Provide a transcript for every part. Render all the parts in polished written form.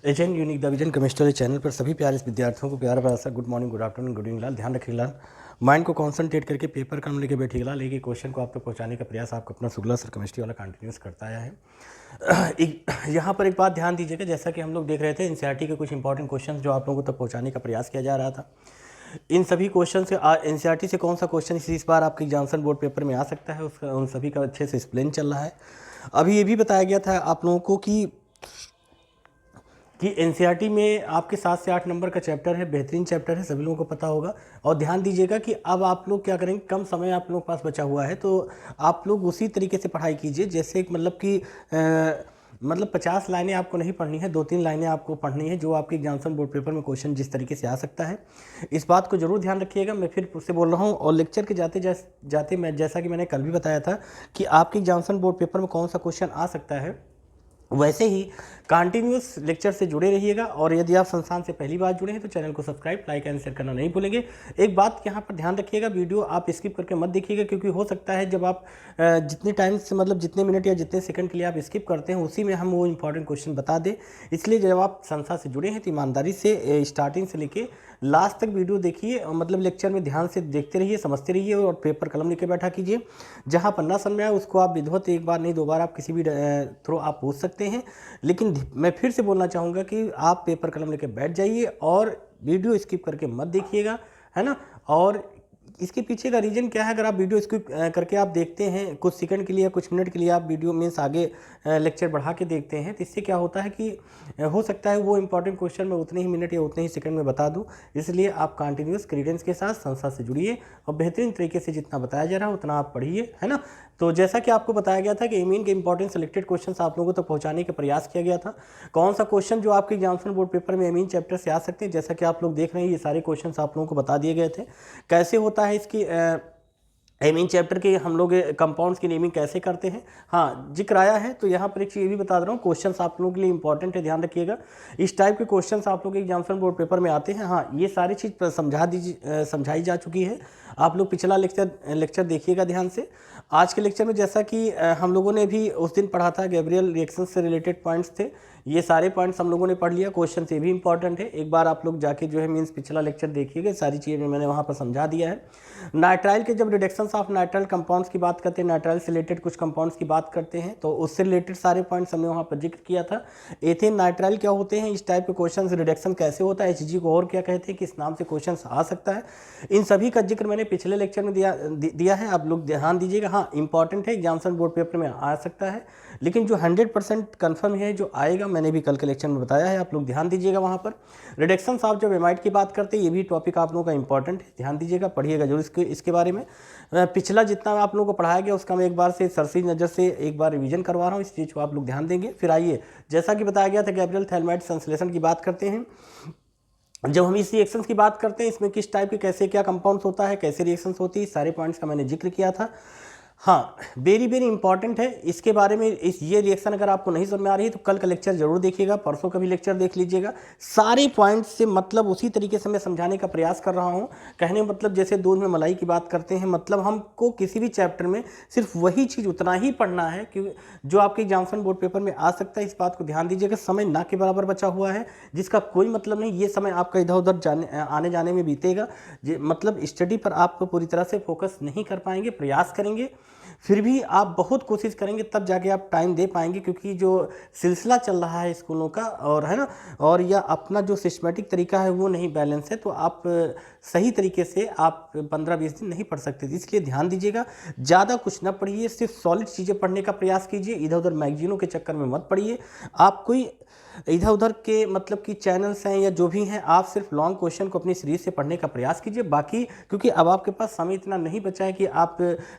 Agent unique the vision chemistry channel पर सभी प्यारे विद्यार्थियों को प्यारा सा good morning, good afternoon, good evening लाल। ध्यान रखिए लाल, माइंड को कंसंट्रेट करके पेपर कलम लेके बैठिए लाल। एक क्वेश्चन को आप तक पहुंचाने का प्रयास आपका अपना शुक्ला सर केमिस्ट्री वाला कंटिन्यूस करता आया है। यहाँ पर एक बात ध्यान दीजिएगा, जैसा कि हम लोग देख रहे थे एनसीईआरटी के कुछ इंपॉर्टेंट क्वेश्चन जो आप लोगों तक पहुँचाने का प्रयास किया जा रहा था। इन सभी क्वेश्चन से एनसीईआरटी से कौन सा क्वेश्चन इस बार आपके एग्जामिनेशन बोर्ड पेपर में आ सकता है, उसका उन सभी का अच्छे से एक्सप्लेन चल रहा है। अभी ये भी बताया गया था आप लोगों को कि एनसीईआरटी में आपके 7 से 8 नंबर का चैप्टर है, बेहतरीन चैप्टर है, सभी लोगों को पता होगा। और ध्यान दीजिएगा कि अब आप लोग क्या करेंगे, कम समय आप लोगों के पास बचा हुआ है, तो आप लोग उसी तरीके से पढ़ाई कीजिए जैसे मतलब कि 50 लाइनें आपको नहीं पढ़नी है, 2-3 लाइनें आपको पढ़नी है, जो आपके एग्जामिनेशन बोर्ड पेपर में क्वेश्चन जिस तरीके से आ सकता है। इस बात को जरूर ध्यान रखिएगा। मैं फिर से बोल रहा हूँ, और लेक्चर के जाते मैं जैसा कि मैंने कल भी बताया था कि आपके एग्जामिनेशन बोर्ड पेपर में कौन सा क्वेश्चन आ सकता है, वैसे ही कंटिन्यूस लेक्चर से जुड़े रहिएगा। और यदि आप संस्थान से पहली बार जुड़े हैं तो चैनल को सब्सक्राइब, लाइक एंड शेयर करना नहीं भूलेंगे। एक बात यहाँ पर ध्यान रखिएगा, वीडियो आप स्किप करके मत देखिएगा, क्योंकि हो सकता है जब आप जितने टाइम से जितने मिनट या जितने सेकंड के लिए आप स्किप करते हैं उसी में हम वो इंपॉर्टेंट क्वेश्चन बता दें। इसलिए जब आप संस्था से जुड़े हैं तो ईमानदारी से स्टार्टिंग से लेके लास्ट तक वीडियो देखिए, लेक्चर में ध्यान से देखते रहिए, समझते रहिए और पेपर कलम लेके बैठा कीजिए। जहाँ पर ना समझ में आए उसको आप विधिवत एक बार नहीं 2 बार आप किसी भी थ्रू आप पूछ सकते हैं। लेकिन मैं फिर से बोलना चाहूँगा कि आप पेपर कलम लेके बैठ जाइए और वीडियो स्किप करके मत देखिएगा, है ना। और इसके पीछे का रीज़न क्या है, अगर आप वीडियो स्किप करके आप देखते हैं कुछ सेकंड के लिए या कुछ मिनट के लिए, आप वीडियो मीन्स आगे लेक्चर बढ़ा के देखते हैं, तो इससे क्या होता है कि हो सकता है वो इंपॉर्टेंट क्वेश्चन मैं उतने ही मिनट या उतने ही सेकंड में बता दूं। इसलिए आप कंटिन्यूस क्रेडेंस के साथ संस्था से जुड़िए और बेहतरीन तरीके से जितना बताया जा रहा है उतना आप पढ़िए, है ना। तो जैसा कि आपको बताया गया था कि एमीन के इंपॉर्टेंट सेलेक्टेड क्वेश्चंस आप लोगों तक पहुंचाने का प्रयास किया गया था। कौन सा क्वेश्चन जो आपके एग्जामिनेशन बोर्ड पेपर में एमीन चैप्टर से आ सकते हैं, जैसा कि आप लोग देख रहे हैं ये सारे क्वेश्चंस आप लोगों को बता दिए गए थे। कैसे होता है इसकी एमीन चैप्टर के हम लोग कंपाउंड्स की नेमिंग कैसे करते हैं, हाँ जिक्र आया है। तो यहाँ पर एक चीज़ ये भी बता रहा हूँ, क्वेश्चंस आप लोगों के लिए इंपॉर्टेंट है, ध्यान रखिएगा। इस टाइप के क्वेश्चंस आप लोग के एग्जामिनेशन बोर्ड पेपर में आते हैं। हाँ, ये सारी चीज़ समझाई जा चुकी है। आप लोग पिछला लेक्चर देखिएगा ध्यान से। आज के लेक्चर में जैसा कि हम लोगों ने भी उस दिन पढ़ा था, गैब्रियल रिएक्शन से रिलेटेड पॉइंट्स थे, ये सारे पॉइंट्स हम लोगों ने पढ़ लिया। क्वेश्चन से भी इंपॉर्टेंट है, एक बार आप लोग जाके जो है मीन्स पिछला लेक्चर देखिएगा, सारी चीज़ें मैंने वहाँ पर समझा दिया है। नाइट्राइल के जब रिडक्शंस ऑफ नाइट्राइल कंपाउंड्स की बात करते हैं, नाइट्राइल से रिलेटेड कुछ कंपाउंड्स की बात करते हैं, तो उससे रिलेटेड सारे पॉइंट्स हमने वहाँ पर जिक्र किया था। एथेन नाइट्राइल क्या होते हैं, इस टाइप के क्वेश्चन, रिडक्शन कैसे होता है, HG को और क्या कहते हैं, किस नाम से क्वेश्चन आ सकता है, इन सभी का जिक्र मैंने पिछले लेक्चर में दिया है। आप लोग ध्यान दीजिएगा। हाँ, इंपॉर्टेंट है, एग्जामिनेशन बोर्ड पेपर में आ सकता है, लेकिन जो 100% कन्फर्म है जो आएगा, मैंने भी कल के लेक्चर में बताया है, आप लोग ध्यान दीजिएगा। वहाँ पर रिडक्शंस ऑफ जब एमाइड की बात करते हैं, ये भी टॉपिक आप लोगों का इंपॉर्टेंट है, ध्यान दीजिएगा, पढ़िएगा जरूर इसके बारे में। पिछला जितना आप लोगों को पढ़ाया गया उसका मैं एक बार से सरसरी नज़र से एक बार रिवीजन करवा रहा हूँ, इस चीज़ को आप लोग ध्यान देंगे। फिर आइए, जैसा कि बताया गया था, गैब्रियल थैलमाइड संश्लेषण की बात करते हैं। जब हम इस रिएक्शंस की बात करते हैं, इसमें किस टाइप के कैसे क्या कंपाउंड्स होता है, कैसे रिएक्शंस होती है, सारे पॉइंट्स का मैंने जिक्र किया था। हाँ, वेरी वेरी इंपॉर्टेंट है इसके बारे में। ये रिएक्शन अगर आपको नहीं समझ में आ रही है तो कल का लेक्चर जरूर देखिएगा, परसों का भी लेक्चर देख लीजिएगा। सारे पॉइंट्स से उसी तरीके से मैं समझाने का प्रयास कर रहा हूँ। कहने जैसे दूध में मलाई की बात करते हैं, हमको किसी भी चैप्टर में सिर्फ वही चीज़ उतना ही पढ़ना है कि जो आपके एग्जामिनेशन बोर्ड पेपर में आ सकता है। इस बात को ध्यान दीजिएगा, समय ना के बराबर बचा हुआ है, जिसका कोई मतलब नहीं। ये समय आपका इधर उधर आने जाने में बीतेगा, स्टडी पर आप पूरी तरह से फोकस नहीं कर पाएंगे। प्रयास करेंगे, फिर भी आप बहुत कोशिश करेंगे, तब जाके आप टाइम दे पाएंगे, क्योंकि जो सिलसिला चल रहा है स्कूलों का, और है ना, और या अपना जो सिस्टमेटिक तरीका है वो नहीं बैलेंस है, तो आप सही तरीके से आप 15-20 दिन नहीं पढ़ सकते। इसलिए ध्यान दीजिएगा, ज़्यादा कुछ ना पढ़िए, सिर्फ सॉलिड चीज़ें पढ़ने का प्रयास कीजिए। इधर उधर मैगजीनों के चक्कर में मत पढ़िए। आप कोई इधर उधर के कि चैनल्स हैं या जो भी हैं, आप सिर्फ लॉन्ग क्वेश्चन को अपनी सीरीज से पढ़ने का प्रयास कीजिए। बाकी क्योंकि अब आपके पास समय इतना नहीं बचा है कि आप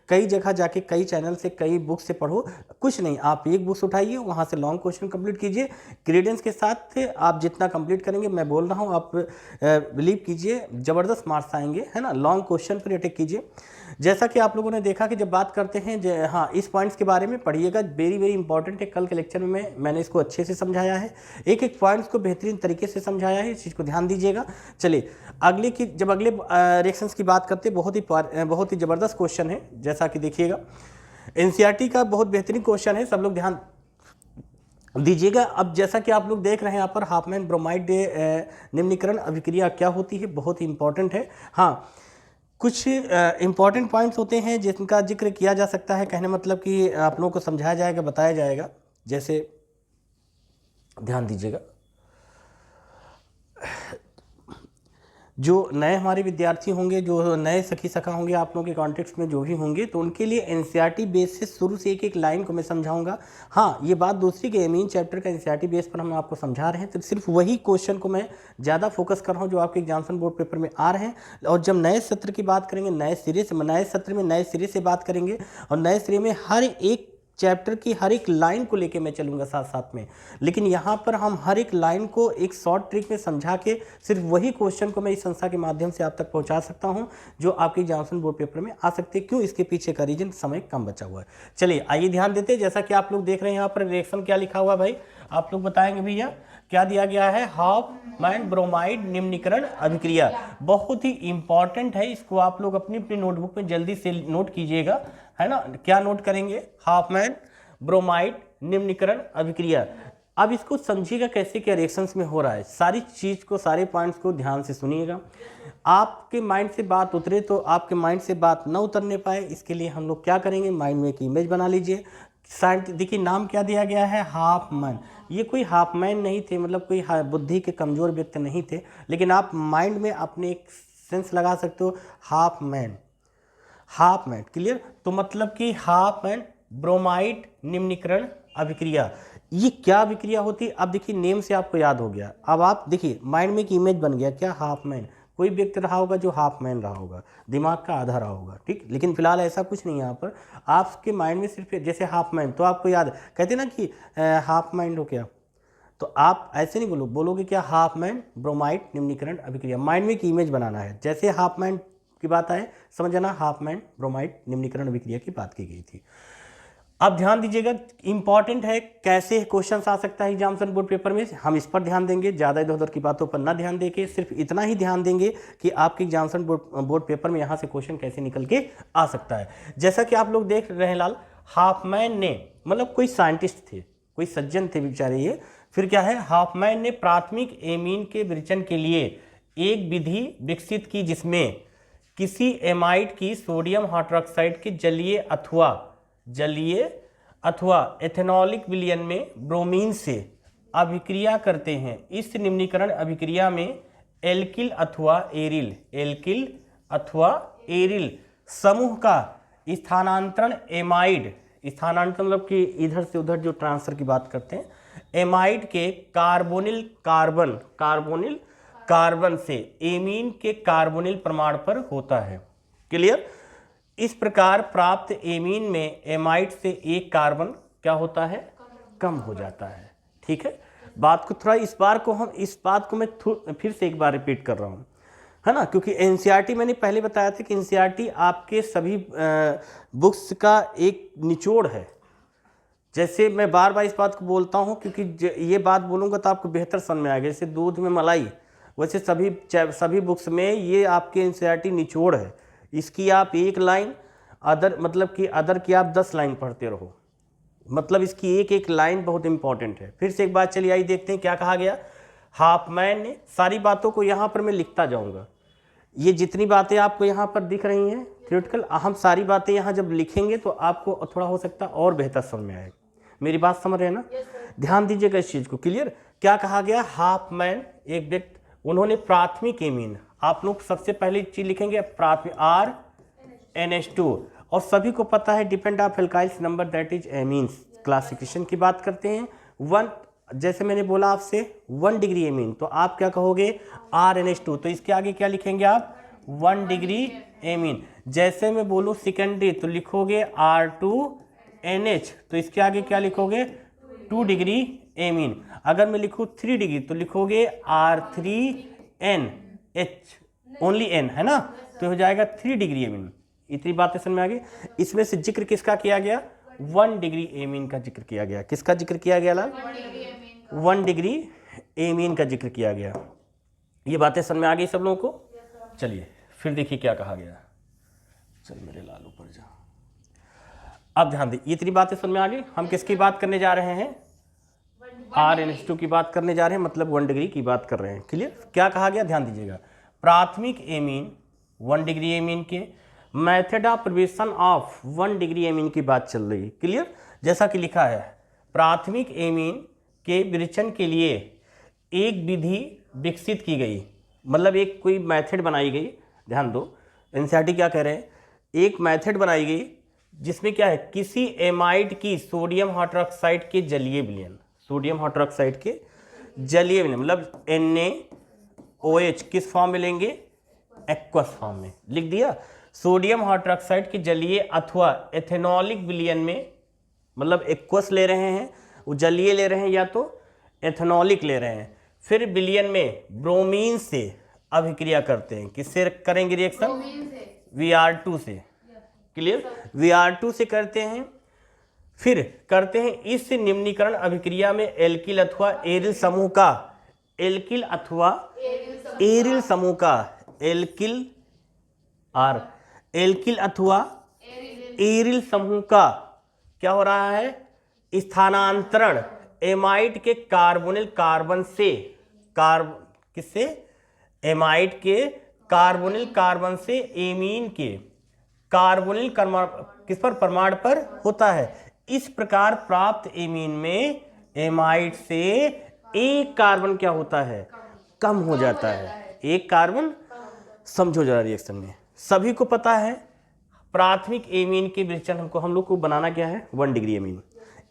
कई जगह जाके कई चैनल से कई बुक से पढ़ो, कुछ नहीं, आप एक बुक उठाइए, वहाँ से लॉन्ग क्वेश्चन कंप्लीट कीजिए। क्रेडेंस के साथ आप जितना कंप्लीट करेंगे, मैं बोल रहा हूँ, आप बिलीव कीजिए ज़बरदस्त मार्क्स आएंगे, है ना। लॉन्ग क्वेश्चन पर अटैक कीजिए। जैसा कि आप लोगों ने देखा कि जब बात करते हैं, हाँ, इस पॉइंट्स के बारे में पढ़िएगा, वेरी वेरी इंपॉर्टेंट है। कल के लेक्चर में मैंने इसको अच्छे से समझाया है, एक एक पॉइंट्स को बेहतरीन तरीके से समझाया है, इस चीज़ को ध्यान दीजिएगा। चलिए अगले रिएक्शंस की बात करते हैं, बहुत ही ज़बरदस्त क्वेश्चन है, जैसा कि देखिएगा एनसीईआरटी का बहुत बेहतरीन क्वेश्चन है, सब लोग दीजिएगा। अब जैसा कि आप लोग देख रहे हैं यहाँ पर हाफमैन ब्रोमाइड निम्नीकरण अभिक्रिया क्या होती है, बहुत ही इंपॉर्टेंट है। हाँ, कुछ इंपॉर्टेंट पॉइंट्स होते हैं जिनका जिक्र किया जा सकता है, कहने मतलब कि आप लोगों को समझाया जाएगा, बताया जाएगा। जैसे ध्यान दीजिएगा, जो नए हमारे विद्यार्थी होंगे, जो नए सखी सखा होंगे आप लोगों के कॉन्टेक्स्ट में जो भी होंगे, तो उनके लिए एनसीईआरटी बेस से शुरू से एक एक लाइन को मैं समझाऊंगा। हाँ, ये बात दूसरी कि एमीन चैप्टर का एनसीईआरटी बेस पर हम आपको समझा रहे हैं, तो सिर्फ वही क्वेश्चन को मैं ज़्यादा फोकस कर रहा हूँ जो आपके एग्जामिनेशन बोर्ड पेपर में आ रहे हैं। और जब नए सत्र की बात करेंगे, नए सत्र में नए सिरे से बात करेंगे, और नए सिरे में हर एक चैप्टर की हर एक लाइन को लेके मैं चलूंगा साथ साथ में। लेकिन यहाँ पर हम हर एक लाइन को एक शॉर्ट ट्रिक में समझा के सिर्फ वही क्वेश्चन को मैं इस संस्था के माध्यम से आप तक पहुँचा सकता हूँ जो आपके एग्जामिनेशन बोर्ड पेपर में आ सकते हैं। क्यों? इसके पीछे का रीजन समय कम बचा हुआ है। चलिए आइए ध्यान देते हैं। जैसा कि आप लोग देख रहे हैं यहाँ पर रिएक्शन क्या लिखा हुआ भाई, आप लोग बताएंगे भैया क्या दिया गया है? हाफमैन ब्रोमाइड निम्नीकरण अभिक्रिया। बहुत ही इंपॉर्टेंट है, इसको आप लोग अपनी अपनी नोटबुक में जल्दी से नोट कीजिएगा, है ना। क्या नोट करेंगे? हाफमैन ब्रोमाइड निम्नीकरण अभिक्रिया। अब इसको समझिएगा कैसे क्या रिएक्शंस में हो रहा है। सारी चीज को, सारे पॉइंट्स को ध्यान से सुनिएगा। आपके माइंड से बात उतरे तो आपके माइंड से बात न उतरने पाए, इसके लिए हम लोग क्या करेंगे, माइंड में एक इमेज बना लीजिए। देखिए नाम क्या दिया गया है? हाफमैन। ये कोई हाफमैन नहीं थे, मतलब कोई बुद्धि के कमजोर व्यक्ति नहीं थे, लेकिन आप माइंड में अपने एक सेंस लगा सकते हो, हाफमैन। Hopman clear? तो मतलब कि हाफमैन ब्रोमाइड निम्नीकरण अभिक्रिया, ये क्या अभिक्रिया होती है? अब देखिए नेम से आपको याद हो गया। अब आप देखिए माइंड में एक इमेज बन गया, क्या? हाफमैन। कोई व्यक्ति रहा होगा जो हाफमैन रहा होगा, दिमाग का आधा रहा होगा, ठीक। लेकिन फिलहाल ऐसा कुछ नहीं है यहाँ पर। आपके माइंड में सिर्फ जैसे हाफमैन तो आपको याद, कहते ना कि हाफ माइंड हो क्या, तो आप ऐसे नहीं बोलोगे क्या? हाफमैन ब्रोमाइड निम्नीकरण अभिक्रिया। माइंड में एक इमेज बनाना है। जैसे हाफमैन की बात आए, समझ जाना हाफमैन ब्रोमाइड निम्नीकरण अभिक्रिया की बात की गई थी। अब ध्यान दीजिएगा, इंपॉर्टेंट है कैसे क्वेश्चन आ सकता है एग्जामिनेशन बोर्ड पेपर में, हम इस पर ध्यान देंगे। ज़्यादा इधर उधर की बातों पर ना ध्यान देके सिर्फ इतना ही ध्यान देंगे कि आपके एग्जामिनेशन बोर्ड पेपर में यहाँ से क्वेश्चन कैसे निकल के आ सकता है। जैसा कि आप लोग देख रहे हैं लाल, हाफमैन ने, मतलब कोई साइंटिस्ट थे, कोई सज्जन थे बेचारे ये। फिर क्या है? हाफमैन ने प्राथमिक एमीन के विरचन के लिए एक विधि विकसित की जिसमें किसी एमाइड की सोडियम हाइड्रोक्साइड के जलीय अथवा एथेनॉलिक विलयन में ब्रोमीन से अभिक्रिया करते हैं। इस निम्नीकरण अभिक्रिया में एल्किल अथवा एरिल समूह का स्थानांतरण एमाइड, स्थानांतरण मतलब कि इधर से उधर जो ट्रांसफर की बात करते हैं, एमाइड के कार्बोनिल कार्बन से एमीन के कार्बोनिल प्रमाण पर होता है। क्लियर? इस प्रकार प्राप्त एमीन में एमाइड से एक कार्बन क्या होता है? कम हो जाता है। ठीक है, बात को थोड़ा इस बात को मैं फिर से एक बार रिपीट कर रहा हूँ, है ना, क्योंकि एनसीईआरटी मैंने पहले बताया था कि एनसीईआरटी आपके सभी बुक्स का एक निचोड़ है। जैसे मैं बार बार इस बात को बोलता हूँ क्योंकि ये बात बोलूँगा तो आपको बेहतर समझ में आएगा। जैसे दूध में मलाई, वैसे सभी बुक्स में ये आपके एनसीईआरटी निचोड़ है। इसकी आप एक लाइन, अदर की आप 10 लाइन पढ़ते रहो, मतलब इसकी एक एक लाइन बहुत इंपॉर्टेंट है। फिर से एक बात चलिए आइए देखते हैं क्या कहा गया। हाफमैन ने, सारी बातों को यहाँ पर मैं लिखता जाऊँगा, ये जितनी बातें आपको यहाँ पर दिख रही हैं थ्योरेटिकल, हम सारी बातें यहाँ जब लिखेंगे तो आपको थोड़ा हो सकता है और बेहतर समझ में आएगा। मेरी बात समझ रहे हैं ना? ध्यान दीजिएगा इस चीज़ को। क्लियर? क्या कहा गया? हाफमैन एक व्यक्ति, उन्होंने प्राथमिक एमीन, आप लोग सबसे पहली चीज लिखेंगे प्राथमिक RNH2, और सभी को पता है depend of alkyls number that is amines. Classification की बात करते हैं, 1, जैसे मैंने बोला आपसे 1 डिग्री एमीन, तो आप क्या कहोगे? RNH2, तो इसके आगे क्या लिखेंगे आप? 1 डिग्री एमीन। जैसे मैं बोलूँ सेकेंडरी तो लिखोगे R2NH, तो इसके आगे क्या लिखोगे? 2 डिग्री एमीन। अगर मैं लिखूँ 3 डिग्री तो लिखोगे R3NH, ओनली N, है ना, तो हो जाएगा 3 डिग्री एमीन। इतनी बातें समझ में आ गई। इसमें से जिक्र किसका किया गया? 1 डिग्री एमीन का जिक्र किया गया। किसका जिक्र किया गया लाल? 1 डिग्री एमीन का जिक्र किया गया। ये बातें समझ में आ गई सब लोगों को? चलिए फिर देखिए क्या कहा गया। चल मेरे लाल ऊपर जा। अब ध्यान दे, इतनी बातें समझ में आ गई। हम किसकी बात करने जा रहे हैं? RnH2 की बात करने जा रहे हैं, मतलब 1 डिग्री की बात कर रहे हैं। क्लियर? क्या कहा गया, ध्यान दीजिएगा। प्राथमिक एमीन 1 डिग्री एमीन के method of preparation of 1 degree amine की बात चल रही है। क्लियर? जैसा कि लिखा है, प्राथमिक एमीन के विरेचन के लिए एक विधि विकसित की गई, मतलब एक कोई मेथड बनाई गई। ध्यान दो, एनसीईआरटी क्या कह रहे हैं, एक मेथड बनाई गई जिसमें क्या है, किसी एमाइड की सोडियम हाइड्रोक्साइड के जलीय विलयन, सोडियम हाइड्रोक्साइड के जलीय विलयन, मतलब NaOH किस फॉर्म में लेंगे, एक्वस फॉर्म में। लिख दिया, सोडियम हाइड्रोक्साइड के जलीय अथवा एथेनॉलिक विलयन में, मतलब एक्वस ले रहे हैं, वो जलीय ले रहे हैं या तो एथेनॉलिक ले रहे हैं, फिर विलयन में ब्रोमीन से अभिक्रिया करते हैं। किससे करेंगे रिएक्शन, Vr2 से। क्लियर? Vr2 से करते हैं, फिर करते हैं इस निम्नीकरण अभिक्रिया में एल्किल अथवा एरिल समूह का, एल्किल अथवा एरिल समूह का, एल्किल अथवा एरिल समूह का क्या हो रहा है, स्थानांतरण एमाइड के कार्बोनिल कार्बन से, किससे, एमाइड के कार्बोनिल कार्बन से एमीन के कार्बोनिल किस पर, परमाणु पर होता है। इस प्रकार प्राप्त एमीन में एमाइड से एक कार्बन क्या होता है, कम हो जाता है। एक कार्बन, समझो जरा रिएक्शन में, सभी को पता है प्राथमिक एमीन के विरेचन हम लोग को बनाना क्या है, 1 डिग्री एमीन।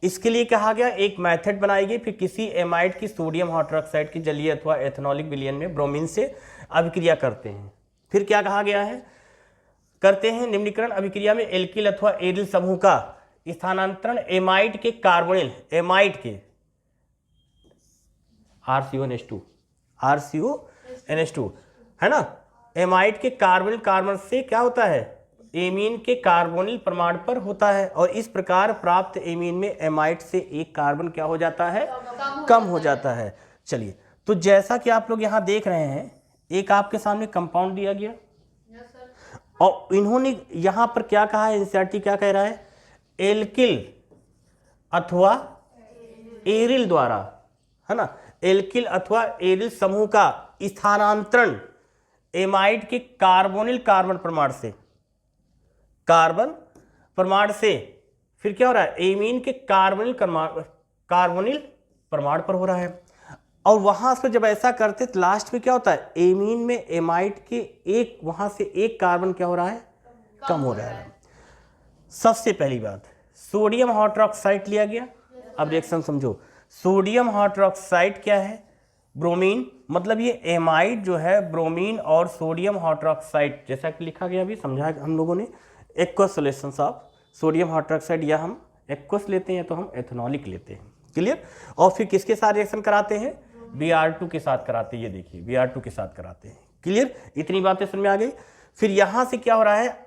इसके लिए कहा गया एक मेथड बनाई गई, फिर किसी एमाइड की सोडियम हाइड्रोक्साइड की जलीय अथवा एथेनॉलिक विलयन में ब्रोमीन से अभिक्रिया करते हैं। फिर क्या कहा गया है, करते हैं निम्नीकरण अभिक्रिया में एल्किल अथवा एरिल समूह का स्थानांतरण एमाइड के कार्बोनिल, एमाइड के RCONH2 है ना, एमाइड के कार्बोनिल कार्बन से क्या होता है, एमीन के कार्बोनिल परमाणु पर होता है, और इस प्रकार प्राप्त एमीन में एमाइड से एक कार्बन क्या हो जाता है, कम हो जाता है। चलिए, तो जैसा कि आप लोग यहाँ देख रहे हैं, एक आपके सामने कंपाउंड दिया गया, और इन्होंने यहाँ पर क्या कहा है, एनसीईआरटी क्या कह रहा है, एल्किल अथवा एरिल द्वारा, है ना, एल्किल अथवा एरिल समूह का स्थानांतरण एमाइड के कार्बोनिल कार्बन परमाणु से, कार्बन परमाणु से, फिर क्या हो रहा है, एमीन के कार्बोनिल परमाणु पर हो रहा है। और वहां से जब ऐसा करते तो लास्ट में क्या होता है, एमीन में एमाइड के एक, वहां से एक कार्बन क्या हो रहा है, कम हो रहा है। सबसे पहली बात, सोडियम हाइड्रोक्साइड लिया गया। अब रिएक्शन समझो, सोडियम हाइड्रोक्साइड क्या है, ब्रोमीन, मतलब ये एमाइड जो है ब्रोमीन और सोडियम हाइड्रोक्साइड, जैसा कि लिखा गया अभी समझा हम लोगों ने, aqueous solutions of sodium hydroxide, या हम एक्वस लेते हैं तो हम एथेनॉलिक लेते हैं। क्लियर? और फिर किसके साथ रिएक्शन कराते हैं, Br2 के साथ कराते हैं। ये देखिए Br2 के साथ कराते हैं। क्लियर? इतनी बातें समझ में आ गई। फिर यहां से क्या हो रहा है,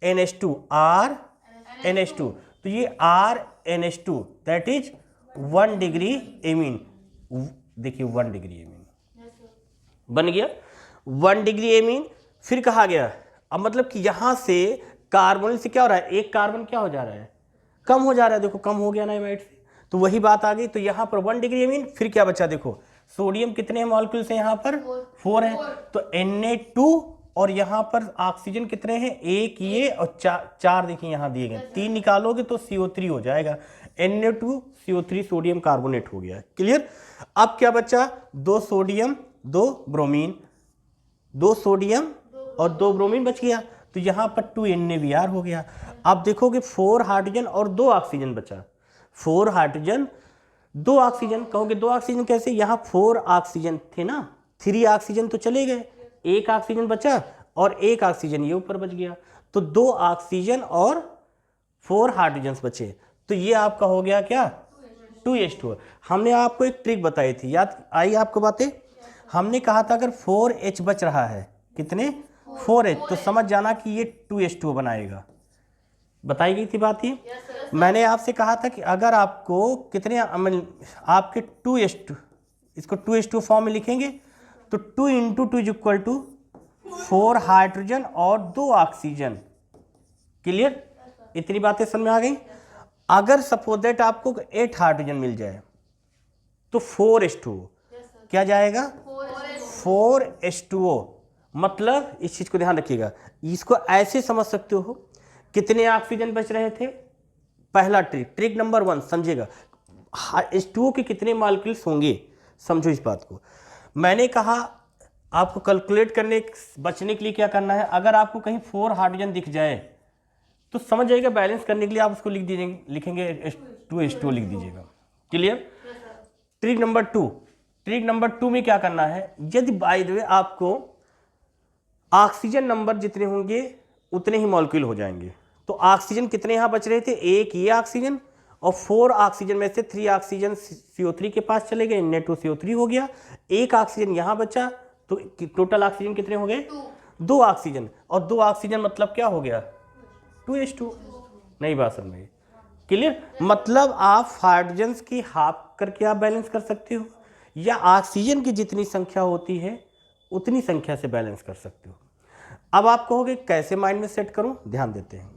RnH2, तो ये RnH2 that is 1 degree amine. देखिए 1 डिग्री एमीन बन गया, 1 डिग्री एमीन। फिर कहा गया, अब मतलब कि यहां से कार्बोनिल से क्या हो रहा है, एक कार्बन क्या हो जा रहा है, कम हो जा रहा है। देखो कम हो गया ना एमाइड से, तो वही बात आ गई। तो यहाँ पर 1 डिग्री एमीन, फिर क्या बचा, देखो सोडियम कितने मॉलिक्यूल्स हैं यहाँ पर, 4 है, तो Na2, और यहाँ पर ऑक्सीजन कितने हैं, एक ये और 4 देखिए यहाँ दिए गए, 3 निकालोगे तो CO3 हो जाएगा, Na2CO3 सोडियम कार्बोनेट हो गया। क्लियर? अब क्या बचा, 2 सोडियम 2 ब्रोमीन, 2 सोडियम और 2 ब्रोमीन बच गया, तो यहाँ पर 2 NaBr हो गया। अब देखोगे 4 हाइड्रोजन और 2 ऑक्सीजन बचा, 4 हाइड्रोजन 2 ऑक्सीजन। कहोगे 2 ऑक्सीजन कैसे, यहाँ 4 ऑक्सीजन थे ना, 3 ऑक्सीजन तो चले गए, 1 ऑक्सीजन बचा और 1 ऑक्सीजन ये ऊपर बच गया, तो 2 ऑक्सीजन और 4 हाइड्रोजन बचे, तो ये आपका हो गया क्या, 2H2। हमने आपको एक ट्रिक बताई थी, याद आई आपको बातें, हमने कहा था अगर 4H बच रहा है, कितने, 4H, तो समझ जाना कि ये 2H2 बनाएगा। बताई गई थी बात ये। मैंने आपसे कहा था कि अगर आपको कितने आपके 2H2, इसको 2H2 फॉर्म में लिखेंगे तो 2 × 2 = 4 हाइड्रोजन और 2 ऑक्सीजन। क्लियर? इतनी बातें समझ में आ गई। अगर सपोज दैट आपको 8 हाइड्रोजन मिल जाए, तो 4H2O क्या जाएगा 4H2O। मतलब इस चीज को ध्यान रखिएगा, इसको ऐसे समझ सकते हो कितने ऑक्सीजन बच रहे थे। पहला ट्रिक नंबर 1 समझिएगा, H2O के कितने मॉलिक्यूल्स होंगे, समझो इस बात को। मैंने कहा आपको कैलकुलेट करने बचने के लिए क्या करना है, अगर आपको कहीं 4 हाइड्रोजन दिख जाए तो समझ जाइएगा बैलेंस करने के लिए आप उसको लिख दीजिएंगे, लिखेंगे H2 लिख दीजिएगा। क्लियर। ट्रिक नंबर 2 में क्या करना है, यदि बाय द वे आपको ऑक्सीजन नंबर जितने होंगे उतने ही मॉलिक्यूल हो जाएंगे। तो ऑक्सीजन कितने यहां बच रहे थे, एक ये ऑक्सीजन और 4 ऑक्सीजन में से 3 ऑक्सीजन CO3 के पास चले गए, Na2CO3 हो गया, एक ऑक्सीजन यहां बचा, तो टोटल ऑक्सीजन कितने हो गए 2 ऑक्सीजन, और 2 ऑक्सीजन मतलब क्या हो गया 2H2। नहीं बात समझ में। क्लियर। मतलब आप हाइड्रोजन की हाफ करके आप बैलेंस कर सकते हो, या ऑक्सीजन की जितनी संख्या होती है उतनी संख्या से बैलेंस कर सकते हो। अब आप कहोगे कैसे माइंड में सेट करूं, ध्यान देते हैं।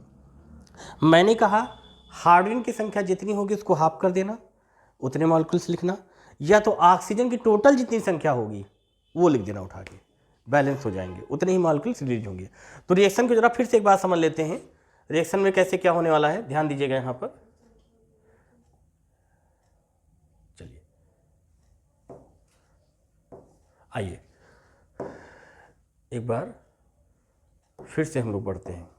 मैंने कहा हाइड्रोजन की संख्या जितनी होगी उसको हाफ कर देना, उतने मॉलिक्यूल्स लिखना, या तो ऑक्सीजन की टोटल जितनी संख्या होगी वो लिख देना उठा के, बैलेंस हो जाएंगे, उतने ही मॉलिक्यूल्स रिलीज होंगे। तो रिएक्शन को जरा फिर से एक बार समझ लेते हैं, रिएक्शन में कैसे क्या होने वाला है, ध्यान दीजिएगा यहां पर। चलिए आइए एक बार फिर से हम लोग बढ़ते हैं।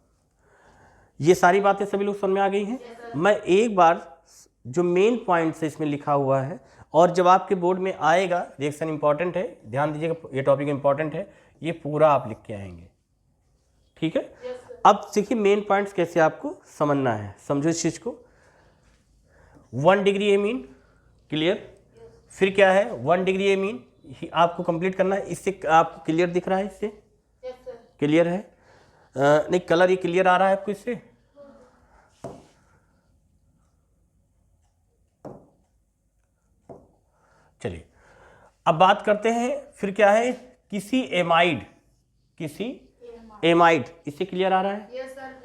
ये सारी बातें सभी लोग समझ में आ गई हैं। मैं एक बार जो मेन पॉइंट्स है इसमें लिखा हुआ है, और जब आपके बोर्ड में आएगा, रिएक्शन इंपॉर्टेंट है, ध्यान दीजिएगा, ये टॉपिक इंपॉर्टेंट है, ये पूरा आप लिख के आएंगे, ठीक है। अब देखिए मेन पॉइंट्स कैसे आपको समझना है, समझो इस चीज को। 1 डिग्री एमीन, क्लियर। फिर क्या है 1 डिग्री एमीन आपको कंप्लीट करना है, इससे आपको क्लियर दिख रहा है, इससे क्लियर है। नहीं कलर ये क्लियर आ रहा है आपको इससे, चलिए अब बात करते हैं। फिर क्या है किसी एमाइड, इससे क्लियर आ रहा है। Yes sir.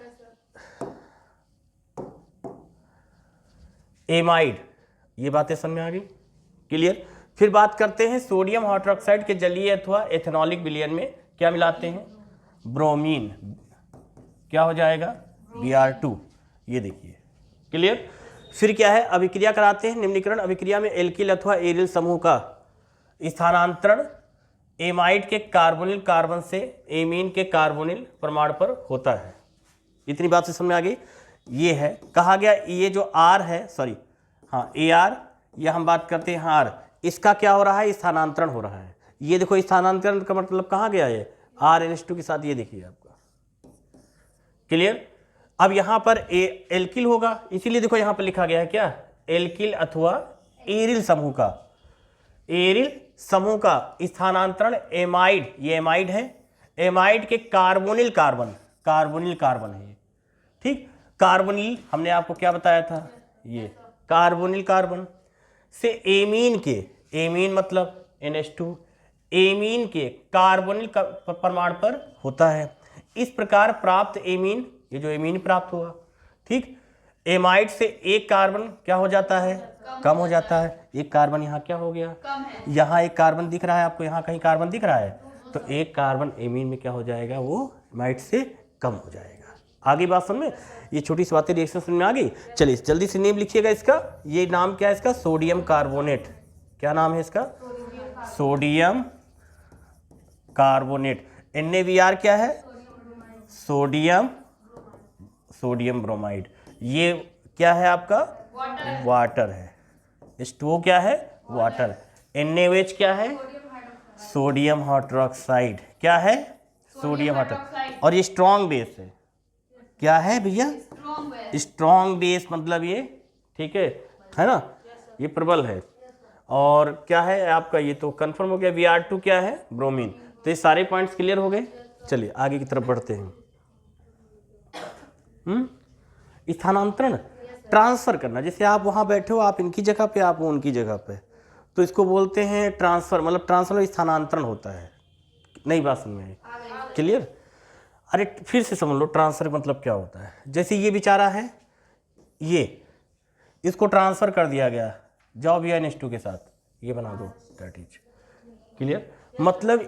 एमाइड, ये बातें समझ में आ गई, क्लियर। फिर बात करते हैं सोडियम हाइड्रोक्साइड के जलीय अथवा एथेनॉलिक विलयन में क्या मिलाते हैं, ब्रोमीन, क्या हो जाएगा Br2, ये देखिए, क्लियर। फिर क्या है अभिक्रिया कराते हैं, निम्नीकरण अभिक्रिया में एल्किल अथवा एरिल समूह का स्थानांतरण एमाइड के कार्बोनिल कार्बन से एमीन के कार्बोनिल परमाणु पर होता है। इतनी बात से समझ में आ गई। ये है कहा गया, ये जो R है, सॉरी हाँ AR, या हम बात करते हैं R, इसका क्या हो रहा है, स्थानांतरण हो रहा है। ये देखो स्थानांतरण का मतलब कहाँ गया है, RNH2 के साथ, ये देखिए आपका, क्लियर। अब यहां पर एल्किल होगा, इसीलिए देखो यहां पर लिखा गया है क्या, एल्किल अथवा एरिल समूह का, एरिल समूह का स्थानांतरण एमाइड, ये एमाइड है, एमाइड के कार्बोनिल कार्बन, है, ठीक। कार्बोनिल हमने आपको क्या बताया था, ये कार्बोनिल कार्बन से एमीन के, एमीन मतलब NH2, एमीन के कार्बोनिल परमाणु पर होता है। इस प्रकार प्राप्त एमीन, ये जो एमीन प्राप्त हुआ, ठीक, एमाइड से एक कार्बन क्या हो जाता है, कम हो जाता है। एक कार्बन यहाँ क्या हो गया, यहाँ एक कार्बन दिख रहा है आपको, यहाँ कहीं कार्बन दिख रहा है, तो एक कार्बन एमीन में क्या हो जाएगा, वो एमाइड से कम हो जाएगा। आगे बात समझ में, ये छोटी सी बातें रिएक्शन समझ में आ गई। चलिए जल्दी से नेम लिखिएगा इसका, ये नाम क्या है इसका, सोडियम कार्बोनेट, क्या नाम है इसका, सोडियम कार्बोनेट। NaBr क्या है, सोडियम ब्रोमाइड। ये क्या है आपका, वाटर है। H2O क्या है, वाटर। NaOH क्या है, सोडियम हाइड्रोक्साइड, क्या है, सोडियम हाइड्रोक्साइड। और ये स्ट्रॉन्ग बेस है, क्या है भैया, स्ट्रॉन्ग बेस, मतलब ये, ठीक है ना, ये प्रबल है। और क्या है आपका, ये तो कंफर्म हो गया, Br2 क्या है, ब्रोमीन। तो ये सारे पॉइंट्स क्लियर हो गए। चलिए आगे की तरफ बढ़ते हैं। स्थानांतरण, ट्रांसफर करना, जैसे आप वहां बैठे हो, आप इनकी जगह पे, आप उनकी जगह पे, तो इसको बोलते हैं ट्रांसफर, मतलब ट्रांसफर स्थानांतरण होता है। नई बात समझ में, क्लियर। अरे फिर से समझ लो ट्रांसफर मतलब क्या होता है। जैसे ये बेचारा है, ये इसको ट्रांसफर कर दिया गया, जाओ भैया NH2 के साथ, ये बना दो, दैट इज क्लियर। मतलब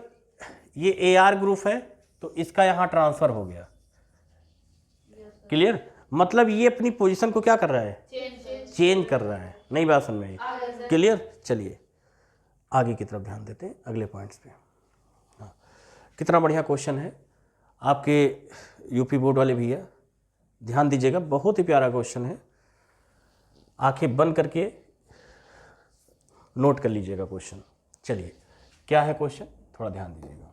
ये AR ग्रुप है तो इसका यहाँ ट्रांसफर हो गया, क्लियर। मतलब ये अपनी पोजीशन को क्या कर रहा है, चेंज कर रहा है। नई बात समझ में आई, क्लियर। चलिए आगे की तरफ ध्यान देते हैं, अगले पॉइंट्स पे। हाँ, कितना बढ़िया क्वेश्चन है आपके यूपी बोर्ड वाले भैया, ध्यान दीजिएगा, बहुत ही प्यारा क्वेश्चन है। आंखें बंद करके नोट कर लीजिएगा क्वेश्चन। चलिए क्या है क्वेश्चन, थोड़ा ध्यान दीजिएगा।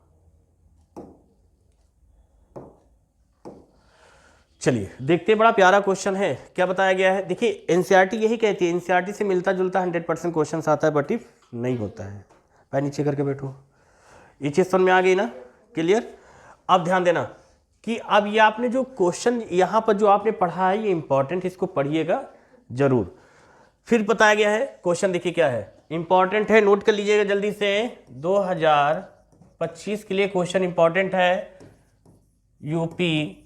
चलिए देखते हैं, बड़ा प्यारा क्वेश्चन है। क्या बताया गया है, देखिए एनसीईआरटी यही कहती है, एनसीईआरटी से मिलता जुलता 100% क्वेश्चन आता है, बट इफ नहीं होता है। पैर नीचे करके बैठो, ये चीज समझ में आ गई ना, क्लियर। अब ध्यान देना कि अब ये आपने जो क्वेश्चन यहाँ पर जो आपने पढ़ा है ये इंपॉर्टेंट, इसको पढ़िएगा जरूर। फिर बताया गया है क्वेश्चन, देखिए क्या है, इंपॉर्टेंट है, नोट कर लीजिएगा जल्दी से। 2025 के लिए क्वेश्चन इंपॉर्टेंट है, यूपी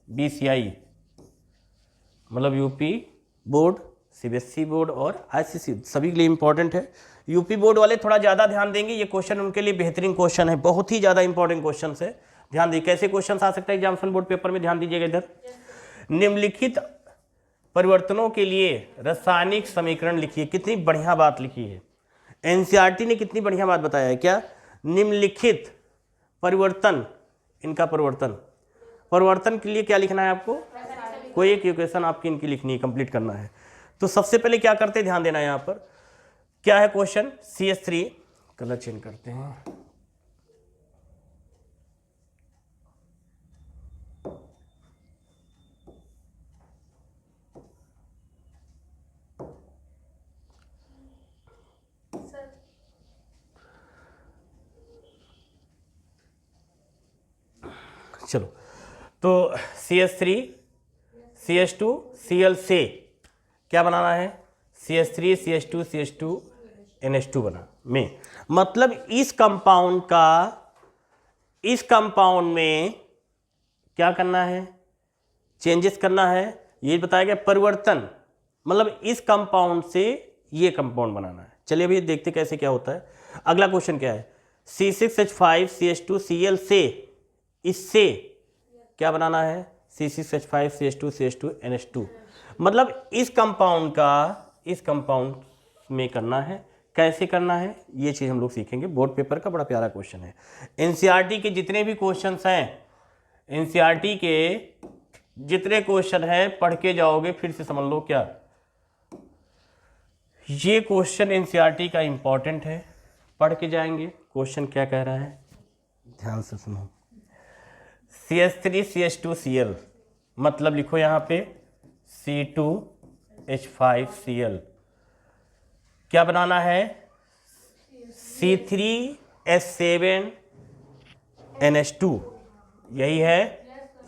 BCI मतलब यूपी बोर्ड, CBSE बोर्ड और ICC सभी के लिए इंपॉर्टेंट है। यूपी बोर्ड वाले थोड़ा ज़्यादा ध्यान देंगे, ये क्वेश्चन उनके लिए बेहतरीन क्वेश्चन है, बहुत ही ज़्यादा इंपॉर्टेंट क्वेश्चन है। ध्यान दीजिए कैसे क्वेश्चन आ सकता है एग्जामिनेशन बोर्ड पेपर में, ध्यान दीजिएगा इधर। निम्नलिखित परिवर्तनों के लिए रासायनिक समीकरण लिखिए। कितनी बढ़िया बात लिखी है एनसीईआरटी ने, कितनी बढ़िया बात बताया है। क्या, निम्नलिखित परिवर्तन, इनका परिवर्तन के लिए क्या लिखना है आपको, कोई एक इक्वेशन आपकी इनकी लिखनी है, कंप्लीट करना है। तो सबसे पहले क्या करते हैं, ध्यान देना है यहाँ पर क्या है क्वेश्चन, CH3, कलर चेंज करते हैं, चलो। तो CH3 CH2 Cl से क्या बनाना है, CH3 CH2 CH2 NH2 बना में, मतलब इस कंपाउंड में क्या करना है, चेंजेस करना है। ये बताया गया परिवर्तन, मतलब इस कंपाउंड से ये कंपाउंड बनाना है। चलिए अभी देखते कैसे क्या होता है। अगला क्वेश्चन क्या है, C6H5CH2Cl से इससे क्या बनाना है, C6H5CH2CH2NH2, मतलब इस कंपाउंड में करना है। कैसे करना है ये चीज़ हम लोग सीखेंगे, बोर्ड पेपर का बड़ा प्यारा क्वेश्चन है। एनसीईआरटी के जितने भी क्वेश्चंस हैं, एनसीईआरटी के जितने क्वेश्चन हैं पढ़ के जाओगे, फिर से समझ लो क्या ये क्वेश्चन एनसीईआरटी का इंपॉर्टेंट है, पढ़ के जाएंगे। क्वेश्चन क्या कह रहा है, ध्यान से सुनो। CH3CH2Cl मतलब लिखो यहाँ पे C2H5Cl, क्या बनाना है, C3H7NH2, यही है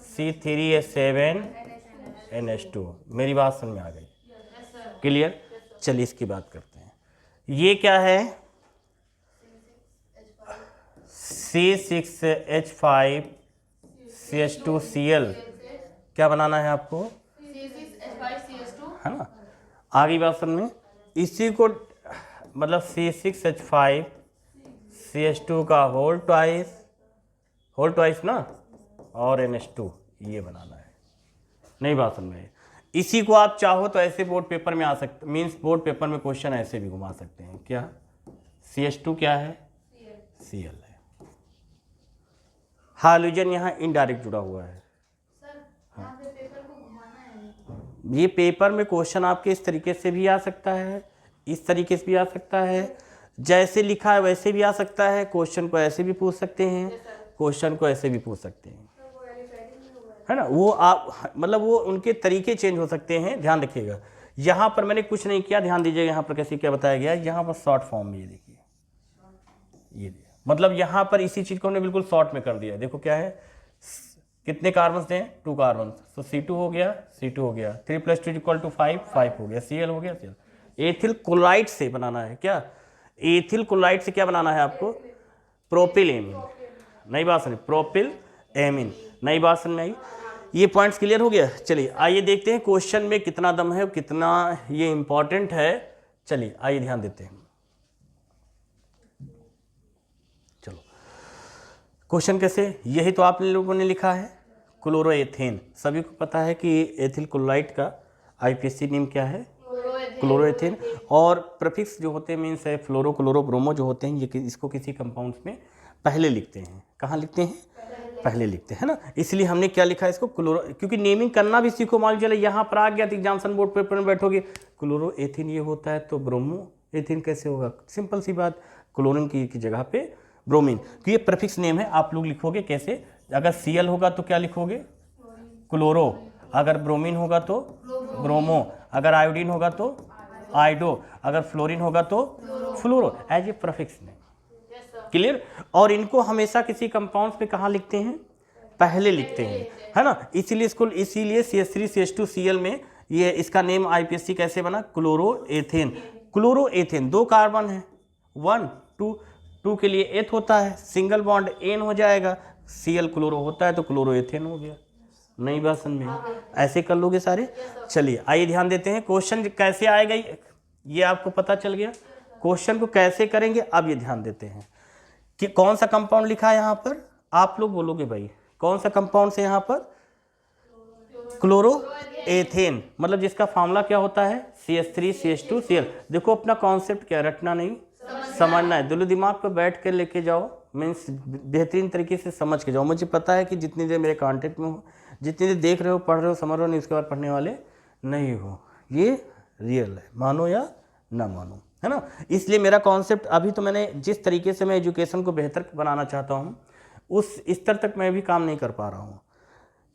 C3H7NH2। मेरी बात समझ में आ गई, क्लियर। चलिए इसकी बात करते हैं, ये क्या है, C6H5CH2Cl क्या बनाना है आपको, है ना। आगे बात समझ में, इसी को मतलब C6H5CH2 का होल ट्वाइस ना, और NH2 ये बनाना है। नहीं बात समझ में, इसी को आप चाहो तो ऐसे बोर्ड पेपर में आ सकते, मीन्स बोर्ड पेपर में क्वेश्चन ऐसे भी घुमा सकते हैं। क्या, CH2 क्या है, Cl है। हाइड्रोजन यहाँ इनडायरेक्ट जुड़ा हुआ है। हाँ, ये पेपर में क्वेश्चन आपके इस तरीके से भी आ सकता है, इस तरीके से भी आ सकता है, जैसे लिखा है वैसे भी आ सकता है। क्वेश्चन को ऐसे भी पूछ सकते हैं, क्वेश्चन को ऐसे भी पूछ सकते हैं, है ना। वो आप मतलब वो उनके तरीके चेंज हो सकते हैं, ध्यान रखिएगा। यहाँ पर मैंने कुछ नहीं किया, ध्यान दीजिएगा यहाँ पर कैसे क्या बताया गया है। यहाँ पर शॉर्ट फॉर्म में ये देखिए, ये मतलब यहाँ पर इसी चीज़ को हमने बिल्कुल शॉर्ट में कर दिया। देखो क्या है, कितने कार्बन हैं, 2 कार्बन, तो C2 हो गया, 3 + 2 = 5 हो गया, Cl हो गया, Cl। एथिल क्लोराइड से बनाना है, क्या, एथिल क्लोराइड से क्या बनाना है आपको, प्रोपिल एमीन। नई बात समझ, प्रोपिल एमीन, नई बात समझ में आई। ये पॉइंट्स क्लियर हो गया। चलिए आइए देखते हैं क्वेश्चन में कितना दम है, कितना ये इंपॉर्टेंट है। चलिए आइए ध्यान देते हैं। क्वेश्चन कैसे, यही तो आप लोगों ने लिखा है क्लोरोएथेन। सभी को पता है कि एथिल क्लोराइड का आईपीएससी नेम क्या है, क्लोरोएथेन। और प्रीफिक्स जो होते हैं मीन्स है फ्लोरो, क्लोरो, ब्रोमो जो होते हैं, ये इसको किसी कंपाउंड्स में पहले लिखते हैं। कहाँ लिखते हैं, पहले लिखते हैं ना। इसलिए हमने क्या लिखा है इसको क्लोरो, क्योंकि नेमिंग करना भी सीखो। मान चले यहाँ पर आ गया तो एग्जामिनेशन बोर्ड पेपर में बैठोगे क्लोरोएथेन ये होता है तो ब्रोमो एथेन कैसे होगा, सिंपल सी बात, क्लोरीन की जगह पे ब्रोमीन। तो ये प्रीफिक्स नेम है, आप लोग लिखोगे कैसे, अगर Cl होगा तो क्या लिखोगे क्लोरो, अगर ब्रोमीन होगा तो ब्रोमो, अगर आयोडीन होगा तो आइडो, अगर फ्लोरीन होगा तो fluoro, as a prefix name. Clear. और इनको हमेशा किसी कंपाउंड्स पे कहाँ लिखते हैं, पहले लिखते हैं, है ना। इसीलिए CH3 CH2 Cl में ये इसका नेम आईपीएससी कैसे बना, क्लोरोएथेन। क्लोरोएथेन 2 कार्बन है, 1 2 के लिए एथ होता है, सिंगल बॉन्ड एन हो जाएगा, Cl क्लोरो होता है तो क्लोरोएथेन हो गया। नई बात समझ में, ऐसे कर लोगे सारे। चलिए आइए ध्यान देते हैं क्वेश्चन कैसे आएगा, ये आपको पता चल गया। क्वेश्चन को कैसे करेंगे अब ये ध्यान देते हैं कि कौन सा कंपाउंड लिखा है यहाँ पर, आप लोग बोलोगे भाई कौन सा कंपाउंड से यहाँ पर, क्लोरोएथेन, मतलब जिसका फॉर्मूला क्या होता है CH3 CH2 Cl। देखो अपना कॉन्सेप्ट क्या, रटना नहीं समझना है, दिलो दिमाग पे बैठ कर लेके जाओ, मीन्स बेहतरीन तरीके से समझ के जाओ। मुझे पता है कि जितनी देर मेरे कांटेक्ट में हो, जितनी देर देख रहे हो, पढ़ रहे हो, समझ रहे हो, नहीं उसके बाद पढ़ने वाले नहीं हो, ये रियल है, मानो या ना मानो, है ना। इसलिए मेरा कॉन्सेप्ट अभी तो मैंने जिस तरीके से मैं एजुकेशन को बेहतर बनाना चाहता हूँ उस स्तर तक मैं भी काम नहीं कर पा रहा हूँ,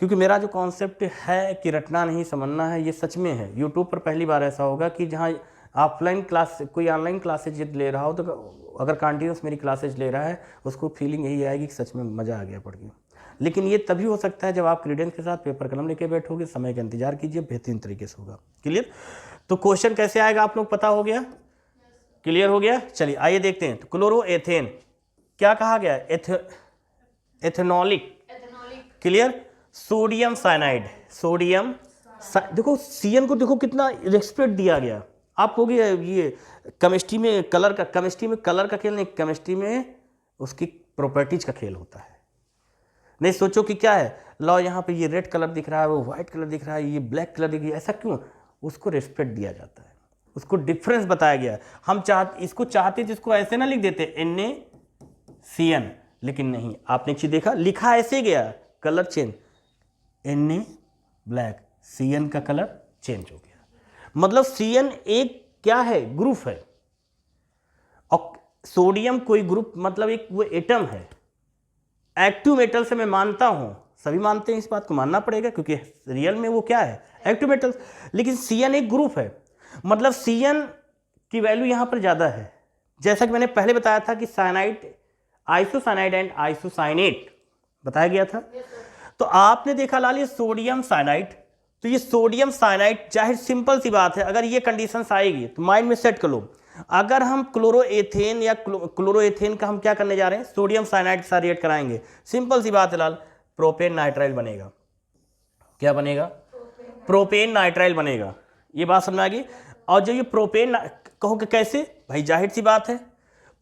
क्योंकि मेरा जो कॉन्सेप्ट है कि रटना नहीं समझना है, ये सच में है। यूट्यूब पर पहली बार ऐसा होगा कि जहाँ ऑफलाइन क्लास, कोई ऑनलाइन क्लासेज ले रहा हो तो अगर कंटिन्यूस मेरी क्लासेज ले रहा है उसको फीलिंग यही आएगी कि सच में मज़ा आ गया पढ़ के। लेकिन ये तभी हो सकता है जब आप क्रीडेंस के साथ पेपर कलम लेके बैठोगे, समय का इंतजार कीजिए, बेहतरीन तरीके से होगा। क्लियर। तो क्वेश्चन कैसे आएगा आप लोग पता हो गया, क्लियर हो गया। चलिए आइए देखते हैं। तो क्लोरोएथेन क्या कहा गया, ethanolic, clear. Sodium cyanide, sodium देखो Cn को देखो कितना रेस्पेक्ट दिया गया। आप हो गया ये केमिस्ट्री में कलर का खेल नहीं, केमिस्ट्री में उसकी प्रॉपर्टीज का खेल होता है। नहीं सोचो कि क्या है, लो यहाँ पे ये रेड कलर दिख रहा है, वो व्हाइट कलर दिख रहा है, ये ब्लैक कलर दिख रहा है, ऐसा क्यों, उसको रेस्पेक्ट दिया जाता है, उसको डिफरेंस बताया गया है। हम इसको चाहते थे इसको ऐसे ना लिख देते NaCN, लेकिन नहीं, आपने एक चीज देखा, लिखा ऐसे गया, colour change, Na black, Cn का कलर चेंज हो गया। मतलब Cn एक क्या है, ग्रुप है, और सोडियम कोई ग्रुप, मतलब एक वो एटम है। एक्टिव मेटल से मैं मानता हूं, सभी मानते हैं, इस बात को मानना पड़ेगा क्योंकि रियल में वो क्या है, एक्टिव मेटल। लेकिन Cn एक ग्रुप है, मतलब Cn की वैल्यू यहां पर ज्यादा है। जैसा कि मैंने पहले बताया था कि साइनाइड, आइसोसाइनाइड एंड आइसोसाइनेट बताया गया था। तो आपने देखा लाल ये सोडियम साइनाइड, तो ये सोडियम साइनाइड, जाहिर सिंपल सी बात है, अगर ये कंडीशंस आएगी तो माइंड में सेट कर लो। अगर हम क्लोरोएथेन या क्लोरोएथेन का हम क्या करने जा रहे हैं, सोडियम साइनाइड के साथ रिएक्ट कराएंगे, सिंपल सी बात है लाल, प्रोपेन नाइट्राइल बनेगा। क्या बनेगा, प्रोपेन नाइट्राइल बनेगा। ये बात समझ में आ गई। और जो ये प्रोपेन कहोगे कैसे, भाई जाहिर सी बात है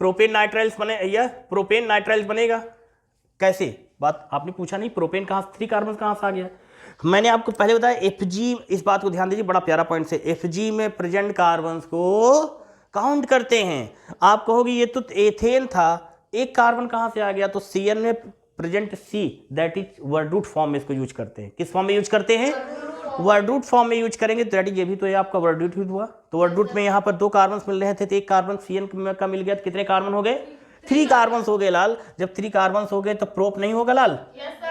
प्रोपेन नाइट्राइल्स बने, या प्रोपेन नाइट्राइल्स बनेगा कैसे, बात आपने पूछा नहीं, प्रोपेन कहाँ, 3 कार्बन कहाँ से आ गया। मैंने आपको पहले बताया Fg, इस बात को ध्यान दीजिए, बड़ा प्यारा पॉइंट से, Fg में प्रेजेंट कार्बन्स को काउंट करते हैं। आप कहोगे ये तो एथेन था, एक कार्बन कहाँ से आ गया, तो Cn में present C, that is word root form में इसको यूज करते हैं। किस फॉर्म में यूज करते हैं, वर्ड रूट फॉर्म में यूज करेंगे, तो दैट इज, ये भी तो ये आपका वर्ड रूट हुआ। तो वर्ड रूट में यहाँ पर 2 कार्बन मिल रहे थे, तो एक कार्बन Cn का मिल गया, तो कितने कार्बन हो गए, 3 कार्बन हो गए लाल। जब 3 कार्बन हो गए तो प्रोप नहीं होगा लाल,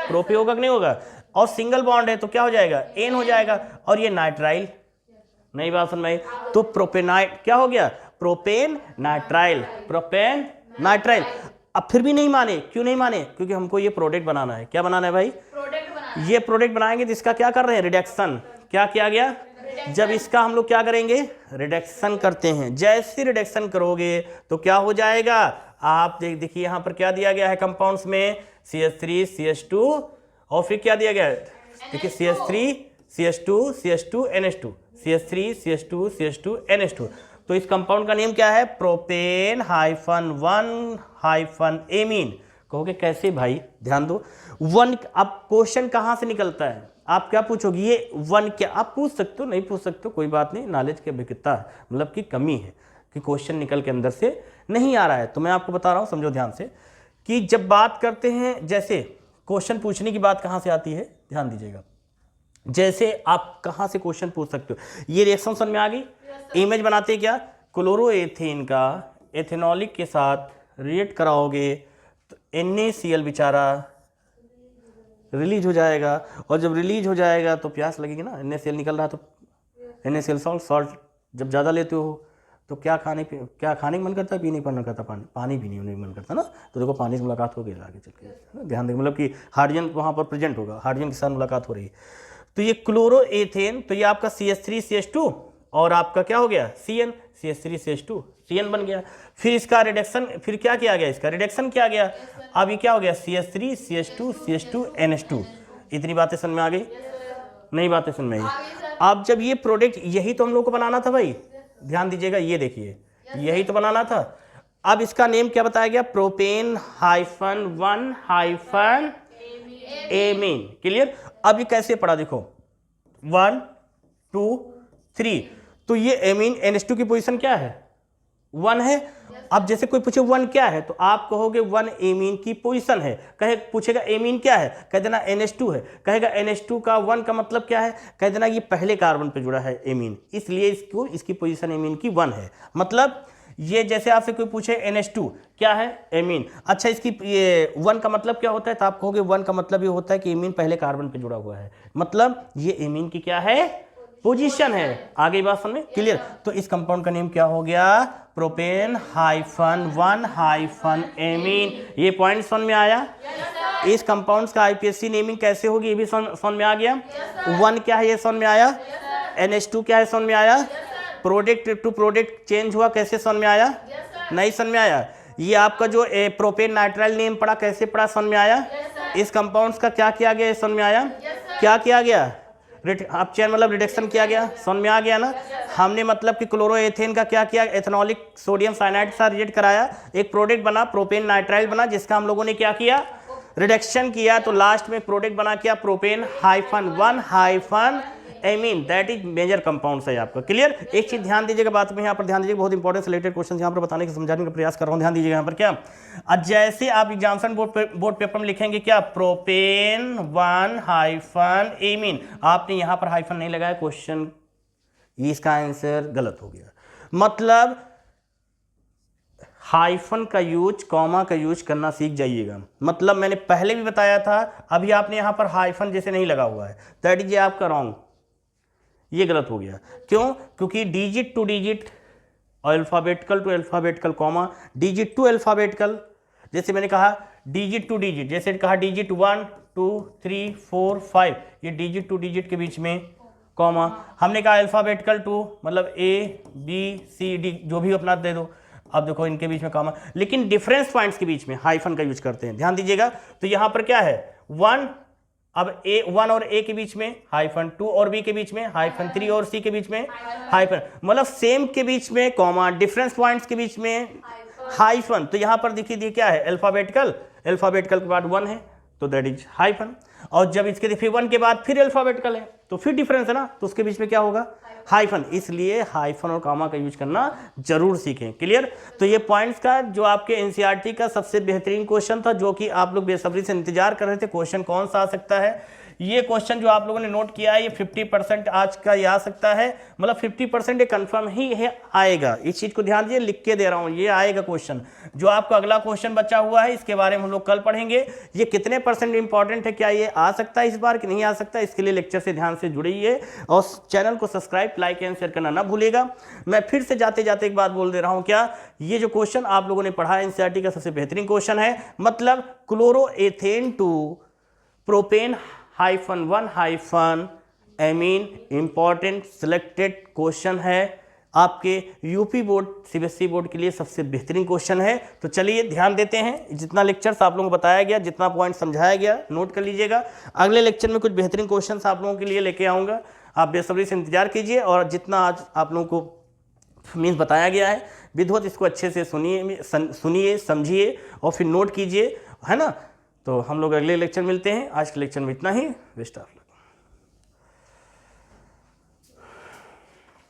प्रोप ही होगा कि नहीं होगा, और सिंगल बॉन्ड है तो क्या हो जाएगा, एन हो जाएगा, और ये नाइट्राइल, नई बात समझ में, तो प्रोपेनाइट क्या हो गया, प्रोपेन नाइट्राइल, प्रोपेन नाइट्राइल। अब फिर भी नहीं माने, क्यों नहीं माने, क्योंकि हमको ये प्रोडक्ट बनाना है। क्या बनाना है भाई, प्रोडक्ट बनाना। ये प्रोडक्ट बनाएंगे तो इसका क्या कर रहे हैं, रिडक्शन। क्या किया गया, जब इसका हम लोग क्या करेंगे, रिडक्शन करते हैं। जैसे रिडक्शन करोगे तो क्या हो जाएगा, आप देखिए यहाँ पर क्या दिया गया है कंपाउंड्स में, CH3 CH2, और फिर क्या दिया गया है, देखिए CH3 CH2 CH2 NH2, CH3 CH2 CH2 NH2। तो इस कंपाउंड का नेम क्या है, प्रोपेन -1 -एमीन कहोगे कैसे भाई, ध्यान दो। वन, अब क्वेश्चन कहाँ से निकलता है, आप क्या पूछोगे, ये वन क्या, आप पूछ सकते हो, नहीं पूछ सकते हो कोई बात नहीं, नॉलेज की अभिज्ञता है, मतलब कि कमी है कि क्वेश्चन निकल के अंदर से नहीं आ रहा है। तो मैं आपको बता रहा हूँ, समझो ध्यान से, कि जब बात करते हैं, जैसे क्वेश्चन पूछने की बात कहाँ से आती है, ध्यान दीजिएगा। जैसे आप कहाँ से क्वेश्चन पूछ सकते हो, ये रिएक्शन समझ में आ गई। इमेज बनाते क्या, क्लोरोएथेन का एथेनॉलिक के साथ रिएक्ट कराओगे तो NaCl बेचारा रिलीज हो जाएगा, और जब रिलीज हो जाएगा तो प्यास लगेगी ना, NaCl निकल रहा है तो NaCl सॉल्ट जब ज़्यादा लेते हो तो क्या खाने की मन करता है, पीने का मन करता है, पानी पीने का मन करता है ना। तो देखो पानी से मुलाकात हो गई आगे चल के, ध्यान दें, मतलब कि हाइड्रोजन वहाँ पर प्रेजेंट होगा, हाइड्रोजन के साथ मुलाकात हो रही है। तो ये क्लोरोएथेन, तो ये आपका CH3CH2 और आपका क्या हो गया CN, CH3CH2 CN बन गया। फिर इसका रिडक्शन, फिर क्या किया गया, इसका रिडक्शन किया गया, अब ये क्या हो गया CH3CH2 CH2 NH2। इतनी बातें समझ में आ गई, नई बातें समझ में आई। अब जब ये प्रोडक्ट, यही तो हम लोग को बनाना था भाई, ध्यान दीजिएगा, ये देखिए यही तो बनाना था। अब इसका नेम क्या बताया गया, प्रोपेन -1 एमीन। क्लियर। अब ये कैसे पढ़ा, देखो 1 2 3, तो ये एमीन NH2 की पोजीशन क्या है, 1 है। अब जैसे कोई पूछे 1 क्या है, तो आप कहोगे 1 एमीन की पोजीशन है। कहे पूछेगा एमीन क्या है, कह देना NH2 है। कहेगा NH2 का 1 का मतलब क्या है, कह देना ये पहले कार्बन पे जुड़ा है एमीन, इसलिए इसकी पोजीशन एमीन की 1 है। मतलब ये जैसे आपसे कोई पूछे NH2 क्या है, एमीन, अच्छा इसकी ये 1 का मतलब क्या होता है, तो आप कहोगे 1 का मतलब ये होता है कि एमीन पहले कार्बन पे जुड़ा हुआ है, मतलब ये एमीन की क्या है, पोजीशन है। आगे बात समझ में, क्लियर। तो इस कंपाउंड का नेम क्या हो गया, प्रोपेन -1 एमीन। ये पॉइंट समझ में आया। इस कंपाउंड्स का IPSC नेमिंग कैसे होगी, ये भी समझ में आ गया। 1 क्या है ये समझ में आया, NH2 क्या है समझ में आया, प्रोडक्ट टू प्रोडक्ट चेंज हुआ कैसे समझ में आया, नहीं समझ में आया। ये आपका जो प्रोपेन नाइट्राइल नेम पड़ा कैसे पड़ा समझ में आया। इस कंपाउंड्स का क्या किया गया समझ में आया, क्या किया गया, आप चेन मतलब रिडक्शन किया गया, समझ में आ गया ना। हमने मतलब कि क्लोरोएथेन का क्या किया, एथेनॉलिक सोडियम साइनाइड के साथ रिएक्ट कराया, एक प्रोडक्ट बना प्रोपेन नाइट्राइल बना, जिसका हम लोगों ने क्या किया, रिडक्शन किया। तो लास्ट में प्रोडक्ट बना क्या, propane -1 amine, that is major compounds है आपका। क्लियर। एक चीज ध्यान दीजिएगा, बात में यहाँ पर ध्यान दीजिएगा, बहुत इंपॉर्टेंट रिलेटेड क्वेश्चन यहाँ पर बताने की समझाने का प्रयास कर रहा हूँ, ध्यान दीजिएगा यहाँ पर क्या। जैसे आप एग्जामिनेशन बोर्ड पेपर में लिखेंगे क्या, प्रोपेन 1 एमीन, आपने यहाँ पर हाइफन नहीं लगाया, क्वेश्चन इसका आंसर गलत हो गया। मतलब हाइफन का यूज, कॉमा का यूज करना सीख जाइएगा। मतलब मैंने पहले भी बताया था, अभी आपने यहाँ पर हाइफन जैसे नहीं लगा हुआ है, दैट इज आपका रॉन्ग, ये गलत हो गया। क्यों, क्योंकि digit to digit, alphabetical to alphabetical, comma digit to alphabetical, जैसे मैंने कहा डिजिट टू डिजिट, जैसे कहा डिजिट 1 2 3 4 5, ये डिजिट टू डिजिट के बीच में कॉमा। हमने कहा अल्फाबेटिकल टू मतलब ABCD जो भी अपना दे दो, अब देखो इनके बीच में कॉमा, लेकिन डिफरेंस पॉइंट्स के बीच में हाइफन का यूज करते हैं, ध्यान दीजिएगा। तो यहां पर क्या है 1, अब A1 और A के बीच में हाइफन, 2 और B के बीच में हाइफन, 3 और C के बीच में हाइफन, मतलब सेम के बीच में कॉमा, डिफरेंस पॉइंट्स के बीच में हाइफन। तो यहां पर देखिए क्या है, अल्फाबेटिकल, अल्फाबेटिकल के बाद 1 है तो दैट इज हाइफन, और जब इसके फिर 1 के बाद फिर अल्फाबेटिकल है तो फिर डिफरेंस है ना, तो उसके बीच में क्या होगा, हाइफन। इसलिए हाइफन और कॉमा का यूज करना जरूर सीखें। क्लियर। तो ये पॉइंट्स का जो आपके एनसीईआरटी का सबसे बेहतरीन क्वेश्चन था, जो कि आप लोग बेसब्री से इंतजार कर रहे थे क्वेश्चन कौन सा आ सकता है। ये क्वेश्चन जो आप लोगों ने नोट किया है, ये 50% आज का ये आ सकता है, मतलब 50% ये कंफर्म ही है आएगा। इस चीज को ध्यान दीजिए, लिख के दे रहा हूं, ये आएगा क्वेश्चन। जो आपका अगला क्वेश्चन बचा हुआ है, इसके बारे में हम लोग कल पढ़ेंगे। ये कितने % इंपॉर्टेंट है, क्या ये आ सकता है इस बार कि नहीं आ सकता, इसके लिए लेक्चर से ध्यान से जुड़िए और चैनल को सब्सक्राइब, लाइक एंड शेयर करना ना भूलिएगा। मैं फिर से जाते जाते एक बात बोल दे रहा हूं, क्या ये जो क्वेश्चन आप लोगों ने पढ़ा है एनसीईआरटी का सबसे बेहतरीन क्वेश्चन है। मतलब chloroethane to propane -1 amine, important selected question है आपके यूपी बोर्ड सीबीएसई बोर्ड के लिए सबसे बेहतरीन क्वेश्चन है। तो चलिए ध्यान देते हैं, जितना लेक्चर्स आप लोगों को बताया गया, जितना पॉइंट समझाया गया नोट कर लीजिएगा। अगले लेक्चर में कुछ बेहतरीन क्वेश्चंस आप लोगों के लिए लेके आऊँगा, आप बेसब्री से इंतजार कीजिए। और जितना आज आप लोगों को मीन्स बताया गया है, विधिवत इसको अच्छे से सुनिए समझिए और फिर नोट कीजिए, है ना। तो हम लोग अगले लेक्चर मिलते हैं। आज के लेक्चर में इतना ही। Best of luck.